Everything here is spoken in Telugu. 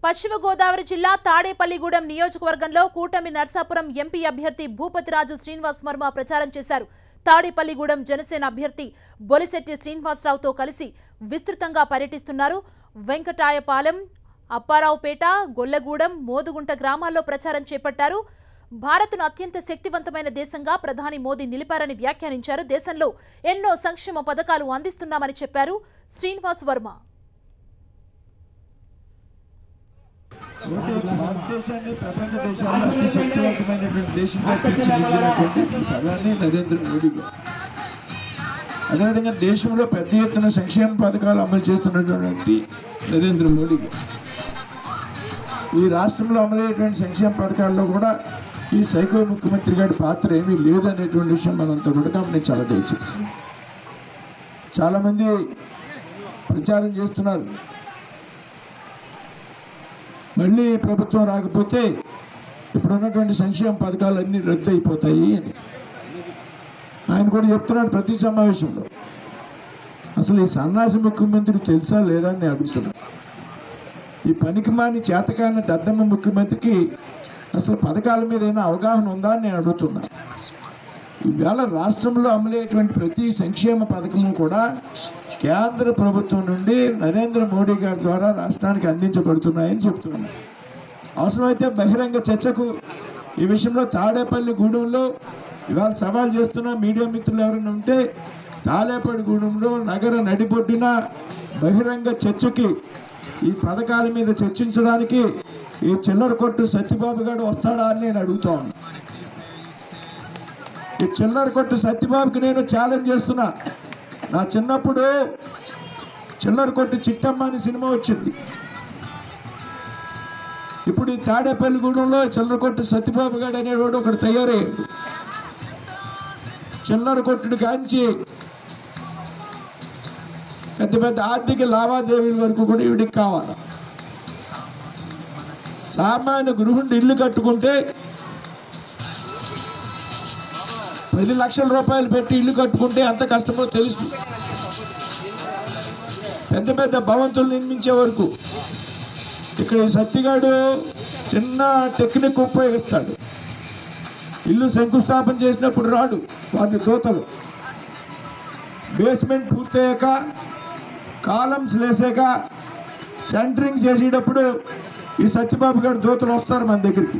పశ్చిమ గోదావరి జిల్లా తాడేపల్లిగూడెం నియోజకవర్గంలో కూటమి నర్సాపురం ఎంపీ అభ్యర్థి భూపతిరాజు శ్రీనివాస్ వర్మ ప్రచారం చేశారు. తాడేపల్లిగూడెం జనసేన అభ్యర్థి బొలిశెట్టి శ్రీనివాసరావుతో కలిసి విస్తృతంగా పర్యటిస్తున్నారు. వెంకటాయపాలెం, అప్పారావుపేట, గొల్లగూడెం, మోదుగుంట గ్రామాల్లో ప్రచారం చేపట్టారు. భారత్ను అత్యంత శక్తివంతమైన దేశంగా ప్రధాని మోదీ నిలిపారని వ్యాఖ్యానించారు. దేశంలో ఎన్నో సంక్షేమ పథకాలు అందిస్తున్నామని చెప్పారు శ్రీనివాస్ వర్మ. భారతదేశాన్ని ప్రపంచ దేశాల్లో అతి శక్తివంతమైనటువంటి దేశంగా తీర్చిదిద్దినటువంటి ప్రధాని నరేంద్ర మోడీ గారు. అదేవిధంగా దేశంలో పెద్ద ఎత్తున సంక్షేమ పథకాలు అమలు చేస్తున్నటువంటి నరేంద్ర మోడీ గారు. ఈ రాష్ట్రంలో అమలయ్యేటువంటి సంక్షేమ పథకాల్లో కూడా ఈ సైకో ముఖ్యమంత్రి గారి పాత్ర ఏమీ లేదనేటువంటి విషయం మనంతా కూడా గమనించాలి. దయచేసి చాలామంది ప్రచారం చేస్తున్నారు, మళ్ళీ ప్రభుత్వం రాకపోతే ఇప్పుడున్నటువంటి సంక్షేమ పథకాలు అన్నీ రద్దు అయిపోతాయి అని ఆయన కూడా చెప్తున్నాడు ప్రతి సమావేశంలో. అసలు ఈ సన్నాసి ముఖ్యమంత్రి తెలుసా లేదా అని అడుగుతున్నాను. ఈ పనికిమాని చేతకాని దద్దమ్మ ముఖ్యమంత్రికి అసలు పథకాల మీద ఏమైనా అవగాహన ఉందా అని నేను అడుగుతున్నా. ఈవేళ రాష్ట్రంలో అమలయ్యేటువంటి ప్రతి సంక్షేమ పథకము కూడా కేంద్ర ప్రభుత్వం నుండి నరేంద్ర మోడీ గారి ద్వారా రాష్ట్రానికి అందించబడుతున్నాయని చెప్తున్నాను. అవసరమైతే బహిరంగ చర్చకు ఈ విషయంలో తాడేపల్లిగూడెంలో ఇవాళ సవాల్ చేస్తున్న మీడియా మిత్రులు ఎవరైనా ఉంటే తాడేపల్లిగూడెంలో నగర నడిబొడ్డున బహిరంగ చర్చకి ఈ పథకాల మీద చర్చించడానికి ఈ చిల్లర కొట్టు సత్యబాబు గారు వస్తాడా అని నేను అడుగుతా ఉన్నా. ఈ చిల్లర కొట్టు సత్యబాబుకి నేను ఛాలెంజ్ చేస్తున్నా. నా చిన్నప్పుడు చిల్లర కొట్టు చిట్టమ్మ అని సినిమా వచ్చింది. ఇప్పుడు ఈ తాడేపల్లిగూడెంలో చిల్లర కొట్టు సత్యబాబు గారు అనేవాడు ఒకడు తయారయ్యాడు. చిల్లర కొట్టుడు కాంచి పెద్ద పెద్ద ఆర్థిక లావాదేవీల వరకు కూడా వీడికి కావాలి. సామాన్య గృహుడు ఇల్లు కట్టుకుంటే 10 లక్షల రూపాయలు పెట్టి ఇల్లు కట్టుకుంటే ఎంత కష్టమో తెలుసు. పెద్ద పెద్ద భవంతులు నిర్మించే వరకు ఇక్కడ ఈ సత్తిగాడు చిన్న టెక్నిక్ ఉపయోగిస్తాడు. ఇల్లు శంకుస్థాపన చేసినప్పుడు రాడు వాటిని దోతలు. బేస్మెంట్ పూర్తయ్యాక కాలమ్స్ వేసాక సెంటరింగ్ చేసేటప్పుడు ఈ సత్యబాబు గారు దోతలు వస్తారు మన దగ్గరికి.